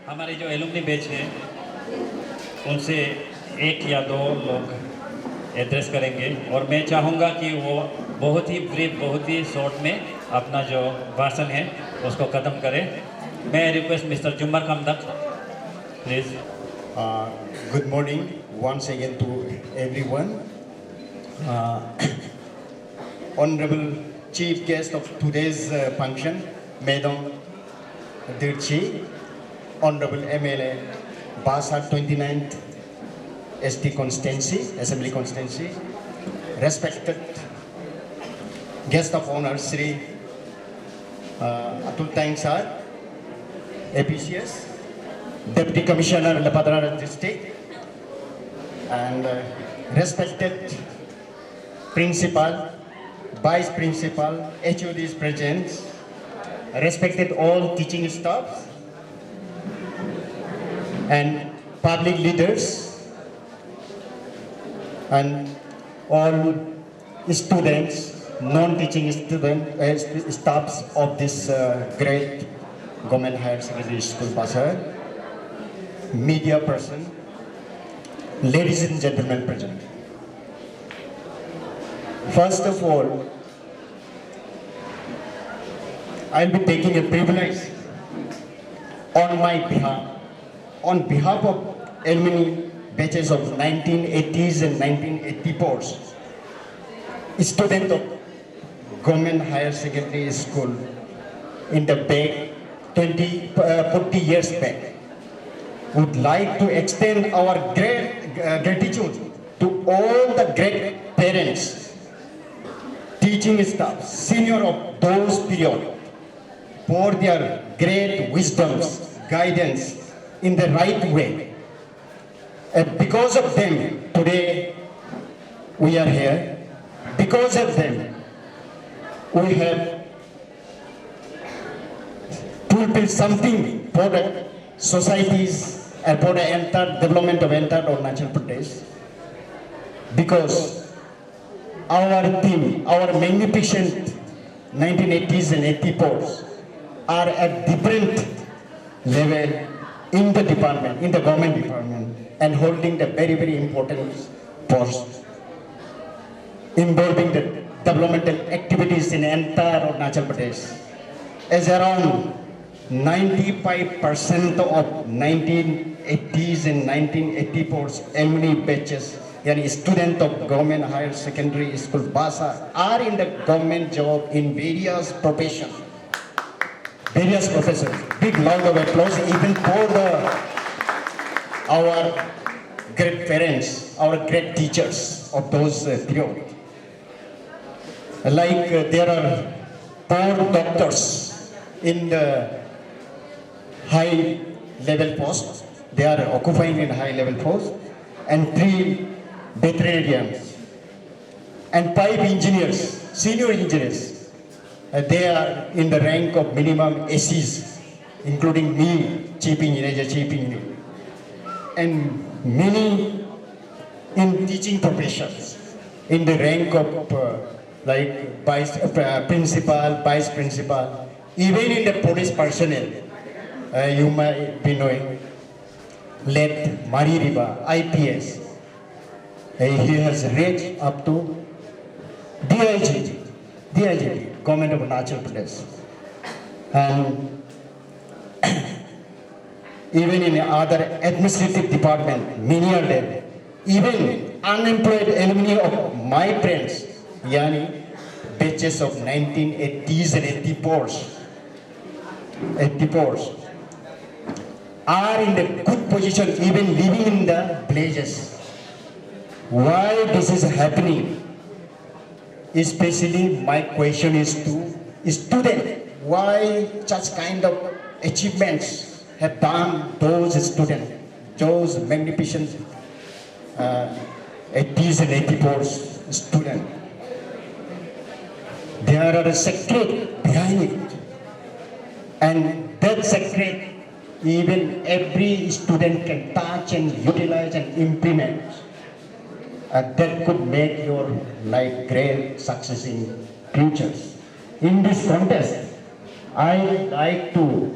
हमारे जो alumni batch है उनसे एक या दो लोग एड्रेस करेंगे और मैं चाहूँगा कि वो बहुत ही ब्रीफ, बहुत ही शॉर्ट में अपना जो भाषण है उसको ख़त्म करें। मैं रिक्वेस्ट मिस्टर जुम्मर खमदक please. Good morning once again to everyone. Uh, Honorable Chief Guest of today's function, Madam Dirchi, Honorable MLA, Basa 29th ST Constituency, Assembly Constituency, respected guest of honor, Sri Atul Tang Sir, APCS, Deputy Commissioner, Lapadara District, and respected Principal, Vice Principal, HODs present, respected all teaching staff, and public leaders, and all students, non-teaching staffs of this great government higher secondary school, Pasar, media person, ladies and gentlemen present. First of all, I'll be taking a privilege on my behalf, on behalf of alumni batches of 1980s and 1984s, student of government higher secondary school in the back 40 years back, would like to extend our great gratitude to all the great parents, teaching staff, senior of those period, for their great wisdoms, guidance in the right way. And because of them, today we are here. Because of them, we have fulfilled something for the societies and for the entire development of entire Arunachal Pradesh. Because our team, our magnificent 1980s and 84s are at different level in the department, in the government department, and holding the very, very important post involving the developmental activities in entire Arunachal Pradesh. As around 95% of 1980s and 1984s alumni batches, yani student of government higher secondary school Basa, are in the government job in various professions. Various professions. Big round of applause even for our great parents, our great teachers of those period. Like there are 4 doctors in the high level post, they are occupying in high level post, and 3 veterinarians, and 5 engineers, senior engineers. They are in the rank of minimum ACs, including me, chief engineer, and many in teaching professions, in the rank of like principal, vice principal, even in the police personnel. You might be knowing, led Mari Riba, IPS. He has reached up to DIG, Government of Arunachal Pradesh. And even in other administrative department, many are there. Even unemployed alumni of my friends, yani batches of 1980s and 84s, are in the good position, even living in the villages. Why this is happening? Especially my question is to students. Why such kind of achievements have done those students, those magnificent 80s and 84s students? There are a secret behind it. And that secret, even every student can touch and utilize and implement. That could make your life great success in future. In this contest, I like to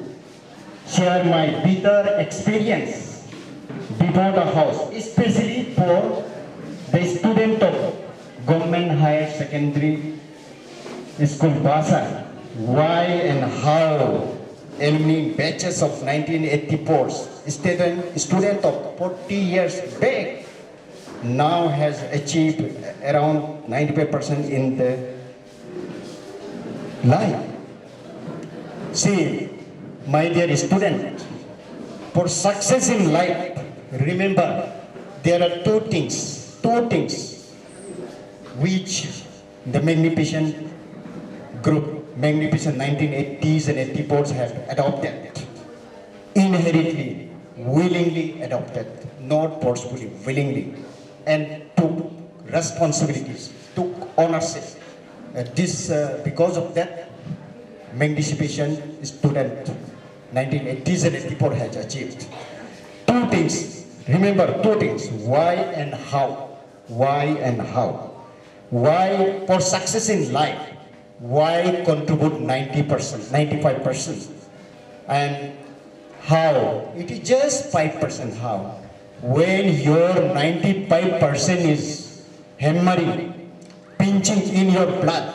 share my bitter experience before the house, especially for the student of Government Higher Secondary School Basa. Why and how alumni batches of 1984 student of 40 years back now has achieved around 95% in the life. See, my dear student, for success in life, remember there are two things which the Magnificent Group, Magnificent 1980s and 84s have adopted. Inherently, willingly adopted, not forcefully, willingly, and took responsibilities, took ownership. Because of that, Magnificent student 1980s and 84 has achieved. Two things, remember two things, why and how. Why and how. Why for success in life, why contribute 90%, 95%? And how? It is just 5% how. When your 95% is hammering, pinching in your blood,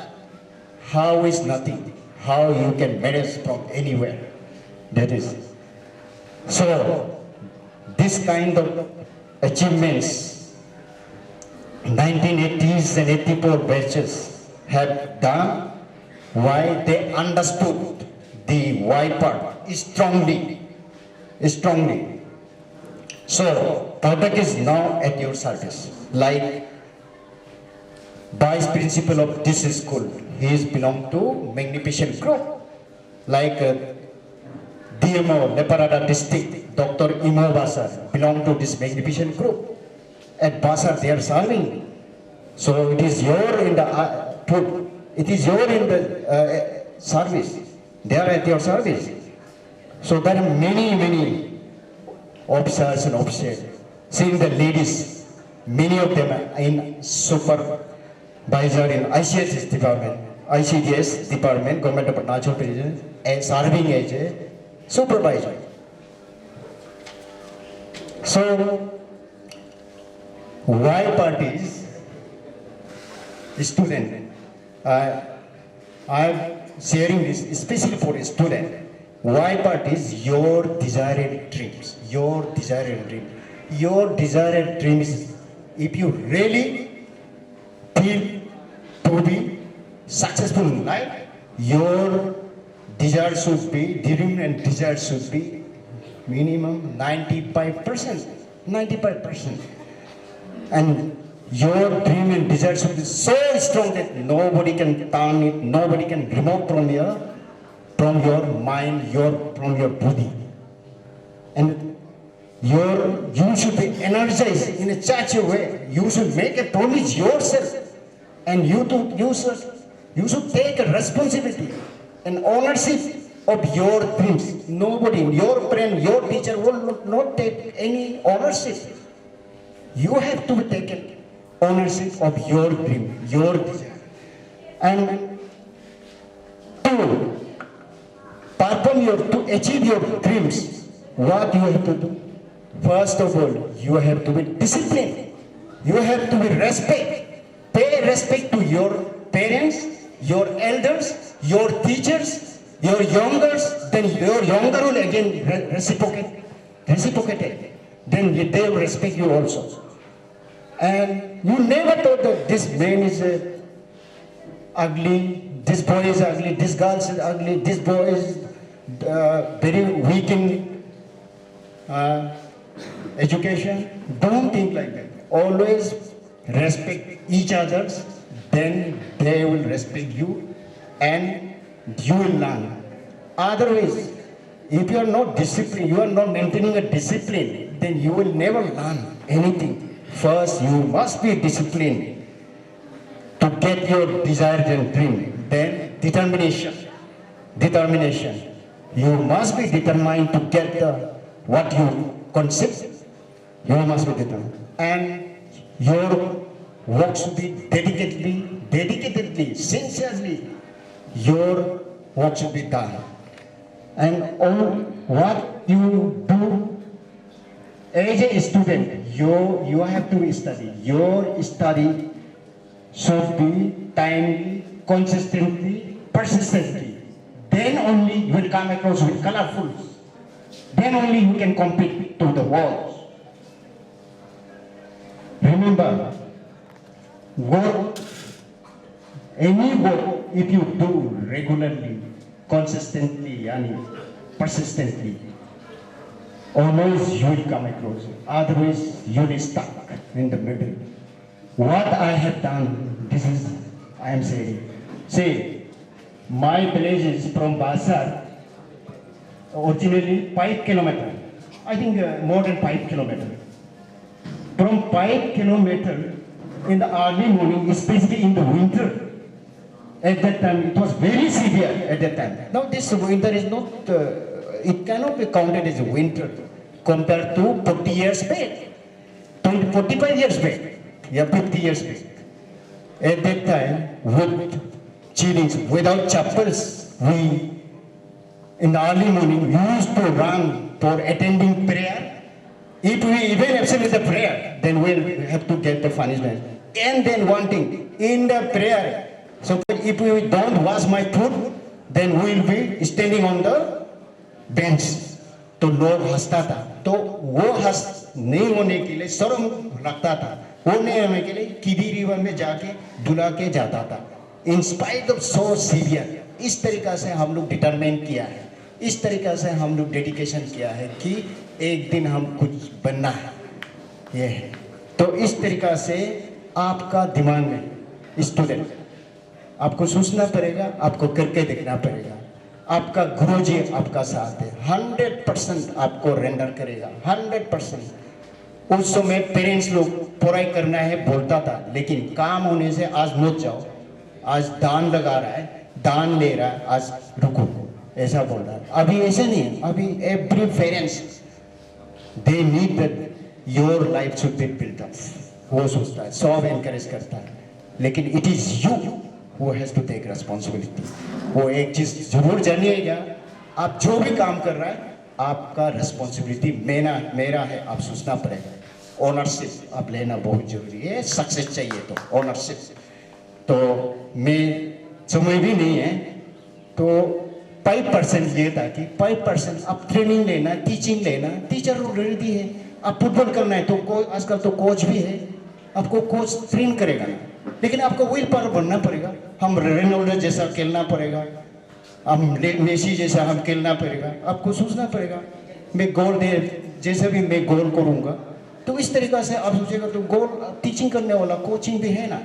how is nothing? How you can manage from anywhere? That is. So, this kind of achievements, 1980s and 84 batches have done, why they understood the why part strongly. So, product is now at your service. Like vice principal of this school, he is belong to Magnificent Group. Like DMO, Leparada district, Dr. Imo Basar belong to this Magnificent Group. At Basar they are serving. So it is your in the food. It is your in the service. They are at your service. So there are many officers and officers. Seeing the ladies, many of them are in supervisor in ICDS department, Government of Arunachal Pradesh, serving as a supervisor. So, why parties, student, I am sharing this especially for a student. Why parties? Your desired dreams. Your desired dreams. If you really feel to be successful in life, your desire should be, dream and desire should be minimum 95%. 95%. And your dream and desire should be so strong that nobody can turn it, nobody can remove from your mind, from your body. And you should be energized in such a way. You should make a promise yourself, and you should take a responsibility and ownership of your dreams. Nobody, your friend, your teacher will not take any ownership. You have to take ownership of your dream, your desire. And to achieve your dreams, what you have to do? First of all, you have to be disciplined. You have to be respect. Pay respect to your parents, your elders, your teachers, your youngers. Then your younger will again reciprocate it. Then they will respect you also. And you never thought that this man is ugly, this boy is ugly, this girl is ugly, this boy is very weak in education. Don't think like that. Always respect each other, then they will respect you and you will learn. Otherwise, if you are not disciplined, you are not maintaining a discipline, then you will never learn anything. First, you must be disciplined to get your desired and dream. Then, determination. You must be determined to get what you concept. You must be determined. And your work should be dedicatedly, sincerely, your work should be done. and all what you do as a student, you have to study. Your study should be timely, consistently, persistently. Then only you will come across with colorfuls. Then only you can compete to the world. Remember, work, any work, if you do regularly, consistently, and persistently, always you will come across. Otherwise, you will be stuck in the middle. What I have done, this is, I am saying. See, my village is from Basar, originally 5 kilometers. I think more than 5 kilometers. From 5 kilometers in the early morning, especially in the winter. At that time, it was very severe at that time. Now this winter is not, it cannot be counted as winter compared to 40 years back, 45 years back, yeah, 50 years back. At that time, with chillings, without chapels, we, in the early morning, we used to run for attending prayer. If we even absent the prayer, then we'll have to get the punishment. And then one thing, in the prayer, so if we don't wash my foot, then we'll be standing on the bench. तो लोग हंसता था, तो वो हंस नहीं होने के लिए शर्म लगता था, वो नहीं होने के लिए किदी रिवर में जाके धुला के जाता था. In spite of so severe, इस तरीका से हम लोग डिटरमाइन किया है, इस तरीका से हम लोग डेडिकेशन किया है कि एक दिन हम कुछ बनना है, ये है. तो इस तरीका से आपका दिमाग में स्टूडेंट, आपको सोचना पड़ेगा, आपको करके देखना पड़ेगा. आपका गुरुजी आपका साथ है, 100% आपको रेंडर करेगा, 100%. उस समय पेरेंट्स लोग पढ़ाई करना है बोलता था, लेकिन काम होने से आज मत जाओ, आज दान लगा रहा है, दान ले रहा है, आज रुको, ऐसा बोल रहा है. अभी ऐसा नहीं है. अभी every parents they need that your life should be built up. वो सोचता है, सब एनकरेज करता है, लेकिन it is you who has to take responsibility. वो एक चीज जरूर जानिएगा, आप जो भी काम कर रहा है, आपका रिस्पॉन्सिबिलिटी मेरा है, आप सोचना पड़ेगा. ओनरशिप आप लेना बहुत जरूरी है. सक्सेस चाहिए तो ओनरशिप. तो मैं समय भी नहीं है, तो 5% ये था कि 5% आप ट्रेनिंग लेना, टीचिंग लेना. टीचर रेडी है. आप फुटबॉल करना है तो आजकल तो कोच भी है, आपको कोच ट्रेन करेगा, लेकिन आपको विल पावर बनना पड़ेगा. हम रेनोल्डो जैसा खेलना पड़ेगा, हम मेसी जैसा हम खेलना पड़ेगा. आपको सोचना पड़ेगा, मैं गोल दे जैसे भी मैं गोल करूँगा. तो इस तरीक़ा से आप सोचेगा तो गोल टीचिंग करने वाला कोचिंग भी है ना,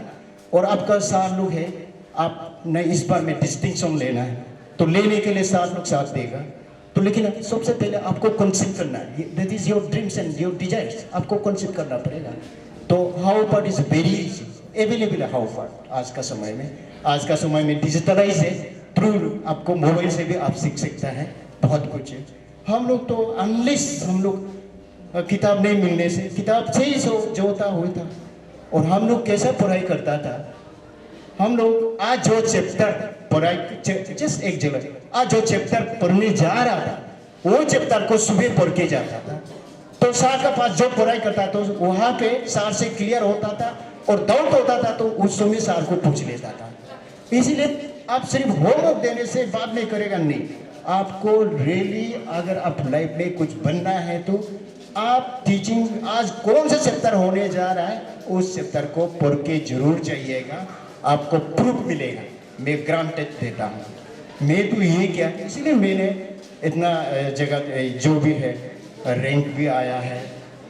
और आपका 7 लोग है. आप ने इस बार में डिस्टिंक्शन लेना है, तो लेने के लिए 7 लोग साथ देगा. तो लेकिन सबसे पहले आपको कंसीड करना है. That is your dreams and your desires. आपको कंसीड करना पड़ेगा. तो how part is very easy, available है हाउ पार्ट. आज का समय में डिजिटलाइज है. थ्रू आपको मोबाइल से भी आप सीख सकता है, बहुत कुछ है. हम लोग तो अनलेस हम लोग किताब नहीं मिलने से, किताब से ही जो होता हुआ था. और हम लोग कैसे पढ़ाई करता था, हम लोग आज जो चैप्टर पढ़ाई, जस्ट एक जगह आज जो चैप्टर पढ़ने जा रहा था, वो चैप्टर को सुबह पढ़ के जाता था. तो सर के पास जो पढ़ाई करता तो वहाँ पे सर से क्लियर होता था, और डाउट होता था तो उस समय सर को पूछ लेता था. इसीलिए आप सिर्फ होमवर्क देने से बात नहीं करेगा, नहीं. आपको रियली अगर आप लाइफ में कुछ बनना है तो आप टीचिंग, आज कौन सा चैप्टर होने जा रहा है, उस चैप्टर को पढ़ के जरूर जाइएगा. आपको प्रूफ मिलेगा. मैं ग्रांटेड देता हूँ. मैं तो ये क्या, इसीलिए मैंने इतना जगह जो भी है रैंक भी आया है,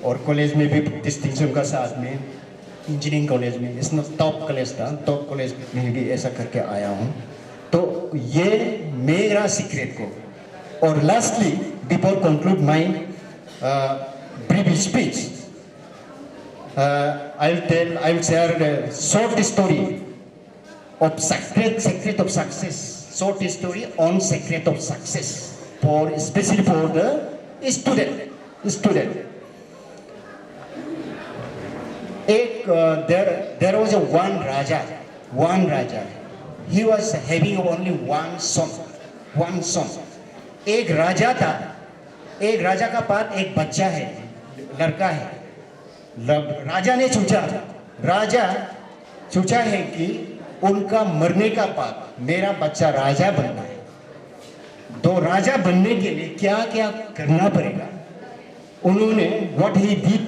और कॉलेज में भी डिस्टिंक्शन का साथ में, इंजीनियरिंग कॉलेज में, इसमें टॉप कॉलेज था, टॉप कॉलेज में भी ऐसा करके आया हूँ. तो ये मेरा सीक्रेट को. और lastly before conclude my brief speech, I will share a short story of secret of success. Short story on secret of success, for especially for the student. There was one raja. He was having only one son. एक राजा था, एक राजा का पास एक बच्चा है, लड़का है। राजा ने सोचा है कि उनका मरने का पाप मेरा बच्चा राजा बनना है। तो राजा बनने के लिए क्या क्या करना पड़ेगा, उन्होंने व्हाट ही डिड,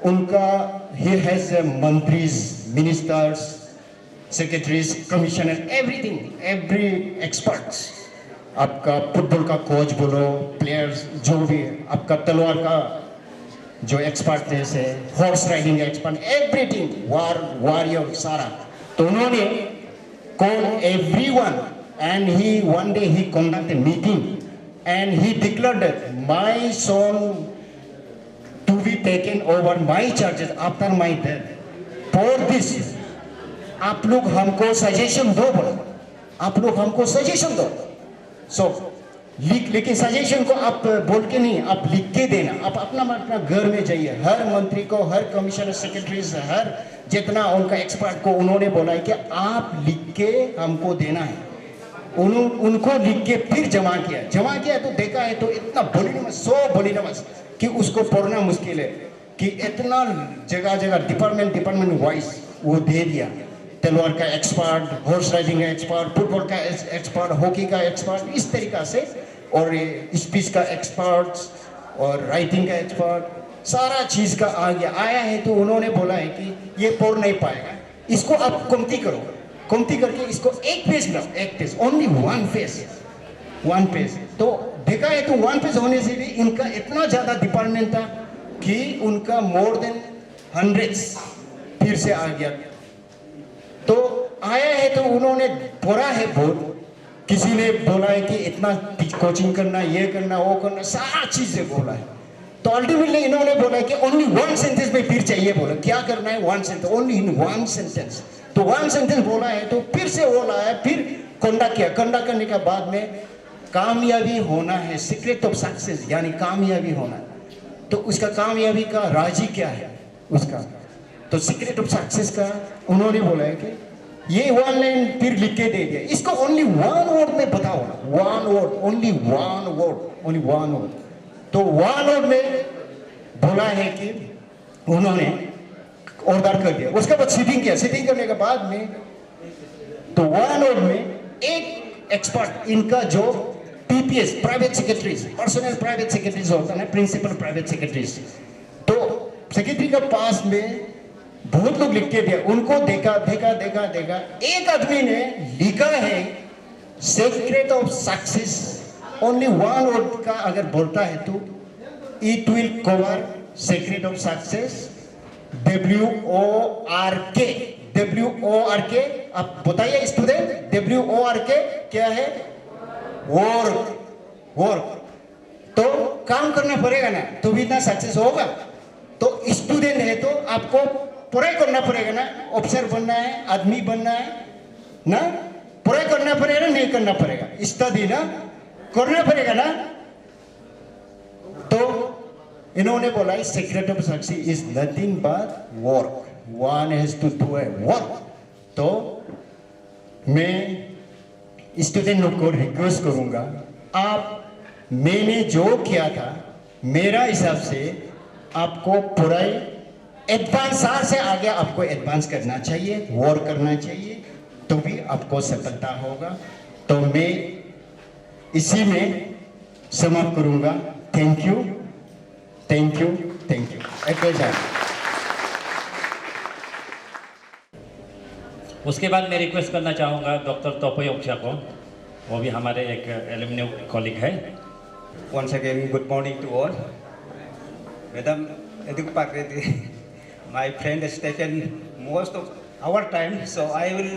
उनका ही हैज मंत्रीज, ministers, secretaries, commissioner, everything, every experts, आपका फुटबॉल का कोच बोलो, प्लेयर्स जो भी है, आपका तलवार का जो एक्सपर्टनेस है, horse riding expert, everything, warrior सारा। तो उन्होंने call everyone and he one day he conduct a meeting and he declared my son to be taken over my charges after my death. For this आप लोग हमको suggestion दो, बोला आप लोग हमको सजेशन दो। सो लेकिन सजेशन को आप बोल के नहीं, आप लिख के देना। आप अपना घर में जाइए, हर मंत्री को, हर कमिश्नर, सेक्रेटरीज, हर जितना उनका एक्सपर्ट को उन्होंने बोला है कि आप लिख के हमको देना है। उनको लिख के फिर जमा किया तो देखा है तो इतना वॉल्यूमिनस कि उसको पढ़ना मुश्किल है, कि इतना जगह डिपार्टमेंट वाइज वो दे दिया। तलवार का एक्सपर्ट, हॉर्स राइडिंग का एक्सपर्ट, फुटबॉल का एक्सपर्ट, हॉकी का एक्सपर्ट, इस तरीका से, और स्पीच का एक्सपर्ट और राइटिंग का एक्सपर्ट, सारा चीज का आया है। तो उन्होंने बोला है कि ये पढ़ नहीं पाएगा, इसको आप कमती करो, कमती करके इसको एक पेज लो, एक पेज, ओनली वन पेज। तो देखा है तो वन पेज होने से भी इनका इतना ज्यादा डिपार्टमेंट था कि उनका मोर देन 100 फिर से आ गया। तो आया है तो उन्होंने पढ़ा है बहुत, किसी ने बोला है कि इतना कोचिंग करना, ये करना, वो करना, सारा चीजें बोला है। तो अल्टीमेटली इन्होंने बोला है कि ओनली वन सेंटेंस में फिर चाहिए, बोला क्या करना है, one sentence, only in one sentence. तो वन सेंटेंस बोला है तो फिर से बोला है, फिर कंडक्ट किया। कंडक्ट करने के बाद में कामयाबी होना है, सीक्रेट ऑफ सक्सेस, यानी कामयाबी होना। तो उसका कामयाबी का राज ही क्या है उसका, तो सीक्रेट ऑफ सक्सेस का उन्होंने बोला है कि ये वन लाइन फिर लिख के दे दिया, इसको ओनली वन वर्ड में बताओ, one word, only one word. तो वन वर्ड में बोला है कि उन्होंने ऑर्डर कर दिया। उसके बाद सीटिंग किया, सीटिंग करने के बाद में तो वन वर्ड में एक एक्सपर्ट, इनका जो PPS, private secretaries, personal private secretaries होता है, प्रिंसिपल प्राइवेट सेक्रेटरीज, तो सेक्रेटरी के पास में बहुत लोग लिख के दिया, उनको देखा, एक आदमी ने लिखा है secret of success, only one word का अगर बोलता है तो it will cover secret of success, WORK। आप बताइए स्टूडेंट, WORK क्या है? वर्क। तो काम करना पड़ेगा ना, तो भी इतना सक्सेस होगा। तो स्टूडेंट है तो आपको पढ़ाई करना पड़ेगा ना, ऑफिसर बनना है, आदमी बनना है ना, पढ़ाई करना पड़ेगा, नहीं करना पड़ेगा, स्टडी ना करना पड़ेगा ना। तो इन्होंने बोला secret of success is nothing but work, one has to do a work. तो मैं स्टूडेंट लोग को रिक्वेस्ट करूंगा, आप मैंने जो किया था मेरा हिसाब से आपको पढ़ाई एडवांस से आगे आपको एडवांस करना चाहिए, वर्क करना चाहिए, तो भी आपको सफलता होगा। तो मैं इसी में समाप्त करूंगा। Thank you. उसके बाद मैं रिक्वेस्ट करना चाहूँगा डॉक्टर तोपई ओक्सा को, वो भी हमारे एक एलुमनी कॉलीग है। Once again, good morning to all. Madam Eduk Pakriti, my friend has taken most of our time, so I will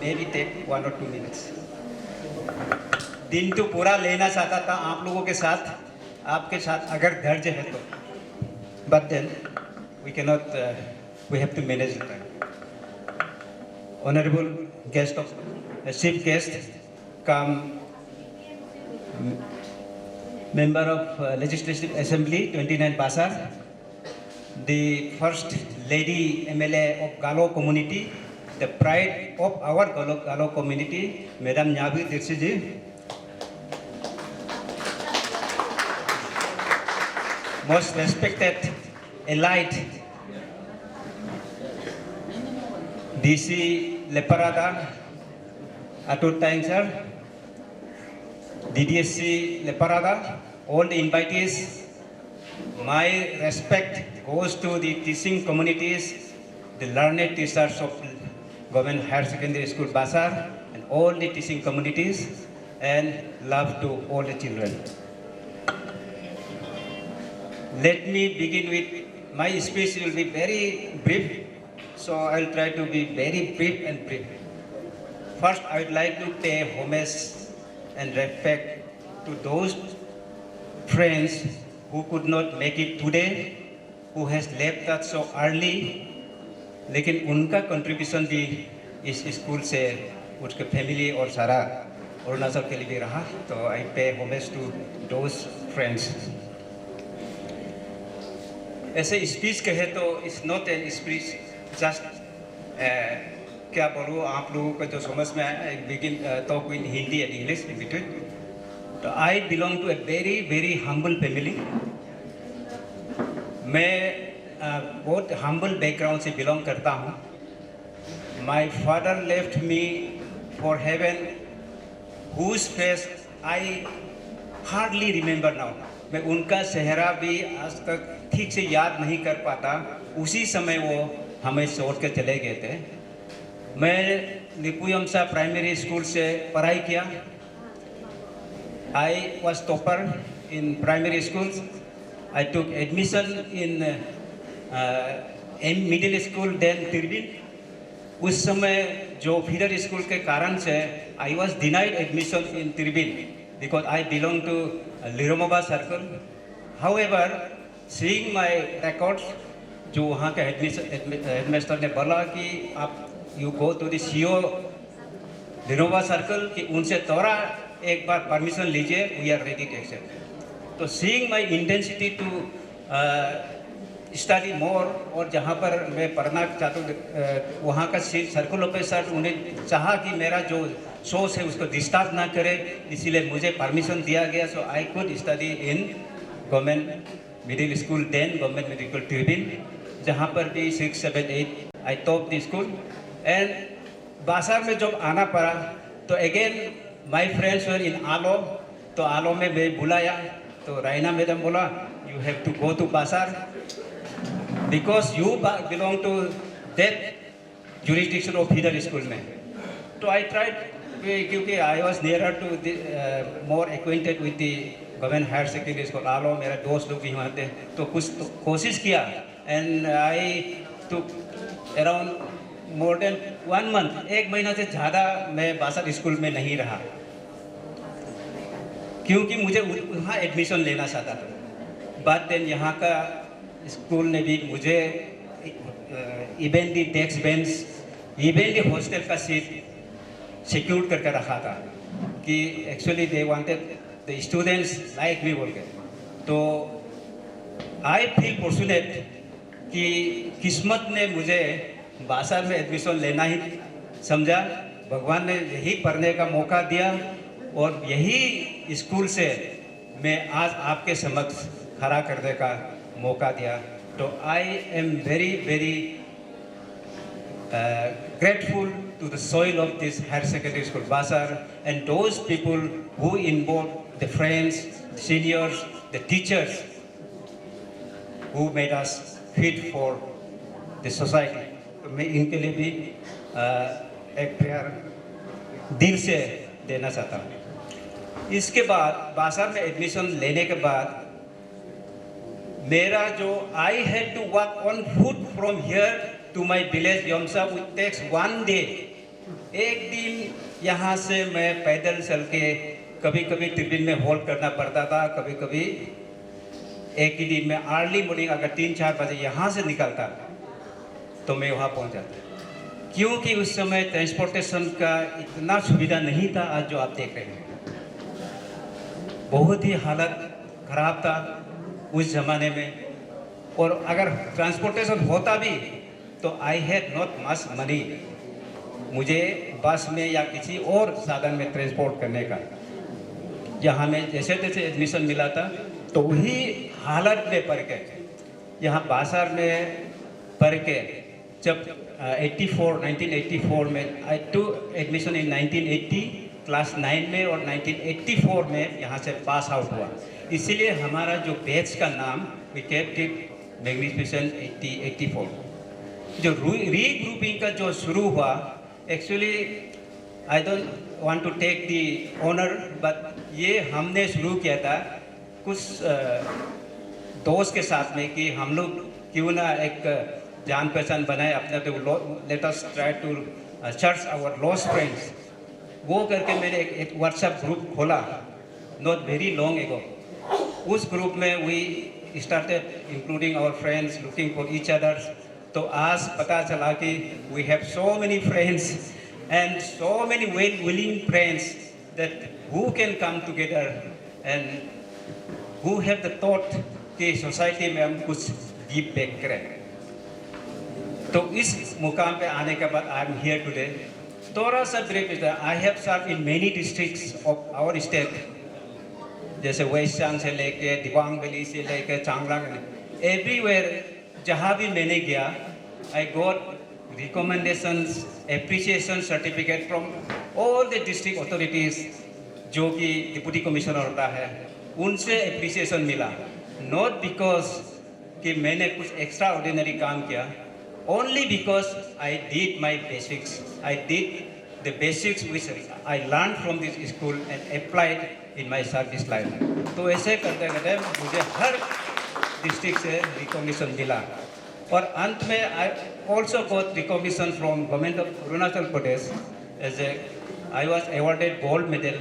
maybe take 1 or 2 minutes. दिन तो पूरा लेना चाहता था आप लोगों के साथ, आपके साथ अगर धैर्य है तो, but then we cannot, we have to manage the time. Honorable guest of, chief guest, come member of Legislative Assembly 29 Basar, the first lady MLA of Galo community, the pride of our Galo community, Madam Nyabi Dirsi ji, most respected elite DC Leparada, Atul Tang sir, DDSC Leparada, all the invitees, my respect goes to the teaching communities, the learned teachers of Government Higher Secondary School Basar, and all the teaching communities, and love to all the children. Let me begin with, my speech will be very brief, so I'll try to be very brief and brief. First, I would like to pay homage and respect to those friends who could not make it today, who has left us so early, लेकिन उनका contribution भी इस school से उसके family और सारा अरुणाचल के लिए भी रहा, तो I pay homage to those friends. ऐसे स्पीच कहे तो it's not an speech just क्या बोलूँ आप लोगों को जो समझ में आया, begin talk in Hindi and English in between. तो I belong to a very very humble family. मैं बहुत हम्बल बैकग्राउंड से बिलोंग करता हूँ. My father left me for heaven whose face I hardly remember now. मैं उनका चेहरा भी आज तक ठीक से याद नहीं कर पाता. उसी समय वो हमें छोड़ के चले गए थे. मैं लिपुयमसा प्राइमरी स्कूल से पढ़ाई किया. I was topper in primary school. I took admission in middle school then Tirbin. उस समय जो फीडर स्कूल के कारण से I was denied admission in Tirbin because I belong to Liromoba circle. However seeing my records, जो वहाँ के हेडमास्टर ने बोला कि आप you go to the CO Liromoba circle कि उनसे थोड़ा एक बार परमिशन लीजिए, we are ready to accept. तो seeing my intensity to study more, और जहाँ पर मैं पढ़ना चाहता हूँ वहाँ का सर्कुल ऑफिसर उन्हें चाहा कि मेरा जो सोच है उसको डिस्टर्ब ना करे, इसीलिए मुझे परमिशन दिया गया. So I could study in government middle school then government middle school Tirbin, जहाँ पर भी 6, 7, 8 I top the school. And Basar में जब आना पड़ा तो अगेन माई फ्रेंड्स वर इन आलो. तो आलो में मैं बुलाया तो राइना मैडम बोला you have to go to Basar because you belong to that jurisdiction of feeder school में. तो I tried क्योंकि I was nearer to the more acquainted with the government higher secondary school. आलो मेरा दोस्त लोग भी वहाँ थे, तो कुछ तो कोशिश किया. and I took around more than 1 month, 1 महीना से ज़्यादा मैं बासार स्कूल में नहीं रहा क्योंकि मुझे वहाँ एडमिशन लेना चाहता था. बट देन यहाँ का स्कूल ने भी मुझे even the desk bench, even the hostel का सीट सिक्योर करके रखा था कि actually they wanted the students like me बोल के. तो आई फील फॉर्चुनेट कि किस्मत ने मुझे बासार में एडमिशन लेना ही समझा. भगवान ने यही पढ़ने का मौका दिया और यही स्कूल से मैं आज आपके समक्ष खड़ा करने का मौका दिया. तो I am very very grateful to the soil of this higher secondary school Basar and those people who involved, the friends, the seniors, the teachers who made us fit for the society. तो मैं इनके लिए भी एक प्यार दिल से देना चाहता हूँ. इसके बाद बासार में एडमिशन लेने के बाद मेरा जो I had to walk on foot from here to my village Yamsa which takes 1 day. एक दिन यहाँ से मैं पैदल चल के कभी कभी तिरबिन में होल्ड करना पड़ता था, कभी कभी एक ही दिन में अर्ली मॉर्निंग अगर 3-4 बजे यहाँ से निकलता तो मैं वहाँ पहुँच जाता. क्योंकि उस समय ट्रांसपोर्टेशन का इतना सुविधा नहीं था आज जो आप देख रहे हैं. बहुत ही हालत खराब था उस ज़माने में. और अगर ट्रांसपोर्टेशन होता भी तो I had not much money मुझे बस में या किसी और साधन में ट्रांसपोर्ट करने का. यहाँ में जैसे तैसे एडमिशन मिला था, तो वही हालत में पढ़ के यहाँ बासार में पढ़ के जब 1984 में आई टू एडमिशन इन 1980 क्लास 9 में और 1984 में यहाँ से पास आउट हुआ। इसीलिए हमारा जो बैच का नाम वी केप्ट इट मैग्निफिसेंट 84। जो रीग्रुपिंग का जो शुरू हुआ, actually I don't want to take the honour, but ये हमने शुरू किया था कुछ दोस्त के साथ में कि हम लोग क्यों ना एक जान पहचान बनाए अपने, तो let us try to search our lost friends. वो करके मैंने एक व्हाट्सएप ग्रुप खोला नॉट वेरी लॉन्ग एगो। उस ग्रुप में we started including our friends looking for each others. तो आज पता चला कि we have so many friends and so many willing friends that who can come together and who have the thought कि society में हम कुछ गिव बैक करें। तो इस मुकाम पे आने के बाद आई एम हियर टुडे। थोड़ा सा brief is I have serve in many districts of our state, जैसे वेस्ट सियांग से लेके दिबांग वैली से लेके चांगलांग, एवरीवेयर जहाँ भी मैंने गया I got recommendations, appreciation certificate from all the district authorities, जो कि डिप्टी कमिश्नर होता है, उनसे एप्रिसिएशन मिला। नॉट बिकॉज कि मैंने कुछ एक्स्ट्रा ऑर्डिनरी काम किया, only because I did my basics, I did the basics which I learned from this school and applied in my service life. तो ऐसे करते करते मुझे हर डिस्ट्रिक्ट से रिकॉग्निशन मिला। और अंत में I also got recognition from government of Arunachal Pradesh as I was awarded gold medal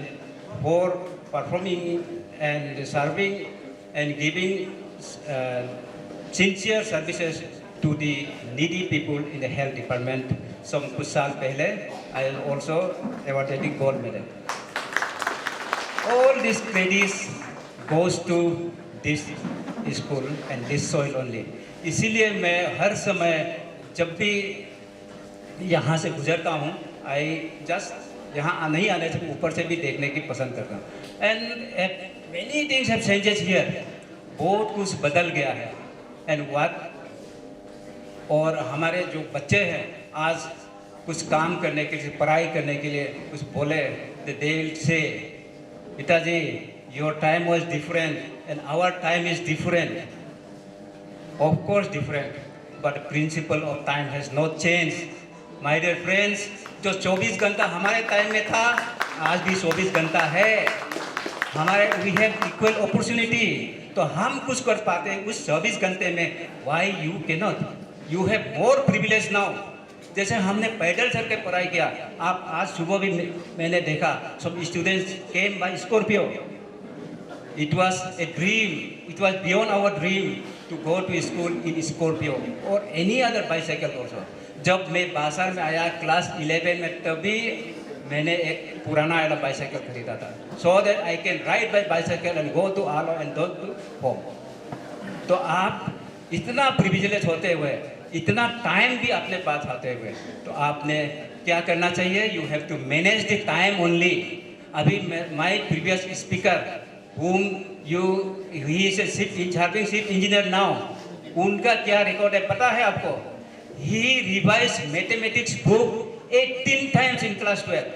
for performing and serving and giving sincere services to the needy people in the health department. Some कुछ साल पहले I also awarded the gold medal. All these credits goes to this school and this soil only. इसीलिए मैं हर समय जब भी यहाँ से गुजरता हूँ, I just यहाँ नहीं आने से ऊपर से भी देखने की पसंद करता हूँ। And many things have changed here. बहुत कुछ बदल गया है। And what और हमारे जो बच्चे हैं आज कुछ काम करने के लिए, पढ़ाई करने के लिए कुछ बोले, they will say, पिताजी your time was different and our time is different. Of course different, but principle of time has not changed. My dear friends, जो 24 घंटा हमारे टाइम में था, आज भी 24 घंटा है। हमारे we have equal opportunity, तो हम कुछ कर पाते हैं उस 24 घंटे में। Why you cannot? You have more privilege now. जैसे हमने पैदल चल के पढ़ाई किया, आप आज सुबह भी मैंने देखा some students came by Scorpio. It was a dream. It was beyond our dream to go to school in Scorpio or any other bicycle also. जब मैं बासार में आया क्लास 11 में, तभी मैंने एक पुराना वाला बाइसाइकिल खरीदा था, so that I can ride by bicycle and go to Alo and go to home. तो आप इतना प्रिविलेज होते हुए, इतना टाइम भी अपने पास आते हुए, तो आपने क्या करना चाहिए? You have to manage the time only. अभी my previous speaker whom he is a chief engineer now, उनका क्या रिकॉर्ड है पता है आपको? He revised mathematics book 18 times in class 12.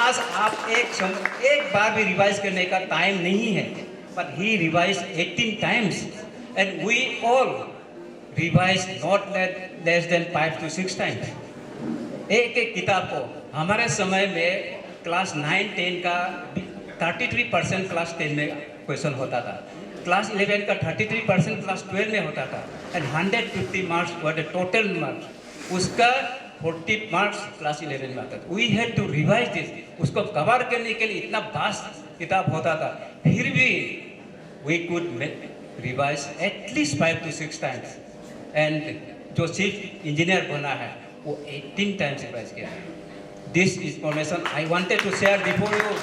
आज आप एक बार भी रिवाइज करने का टाइम नहीं है, but he revised 18 times and we all revised not less than 5 to 6 times. एक किताब को हमारे समय में क्लास 9-10 का 33% क्लास 10 में क्वेश्चन होता था, क्लास 11 का 33% क्लास 12 में होता था, and 150 marks were the total marks, उसका 40 मार्क्स क्लास 11 में आता था। We had to revise this, उसको कवर करने के लिए इतना वास्ट किताब होता था, फिर भी we could revise at least 5 to 6 times. And जो चीफ इंजीनियर बना है वो 18 टाइम्स रिवाइज किया है। This information I wanted to share before you.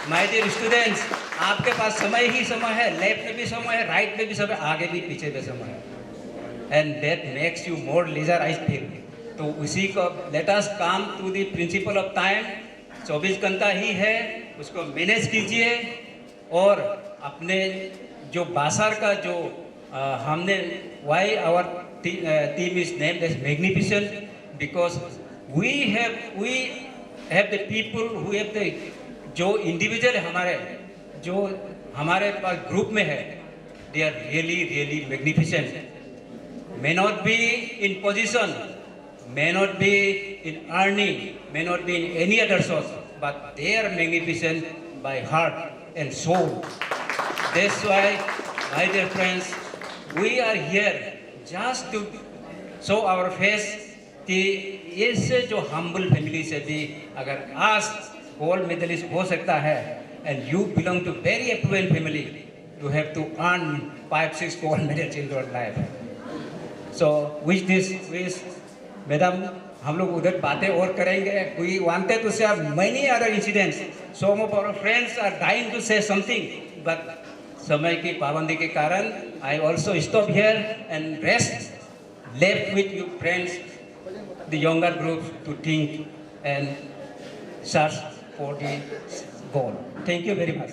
My dear students, आपके पास समय ही समय है, लेफ्ट में भी समय है, राइट में भी समय, आगे भी पीछे भी समय है, and that makes you more leisure I feel. तो उसी को let us come to the principal of time. 24 घंटा ही है, उसको मैनेज कीजिए और अपने जो बासार का जो हमने why our team is named as magnificent because we have the people who have the जो इंडिविजुअल हमारे जो हमारे पास ग्रुप में है they are really magnificent may not be in position, may not be in earning, may not be in any other source, but they are magnificent by heart and soul. That's why, my dear friends, we are here just to show our face कि ऐसे जो humble family से भी अगर आज gold medalist हो सकता है and you belong to very affluent family, you have to earn 5-6 gold medals in your life. So with this, madam हम लोग उधर बातें और करेंगे. We wanted to share many other incidents. Some of our friends are dying to say something, but समय की पाबंदी के कारण I also stop here and rest. Left with you friends, the younger groups to think and search for the goal. Thank you very much.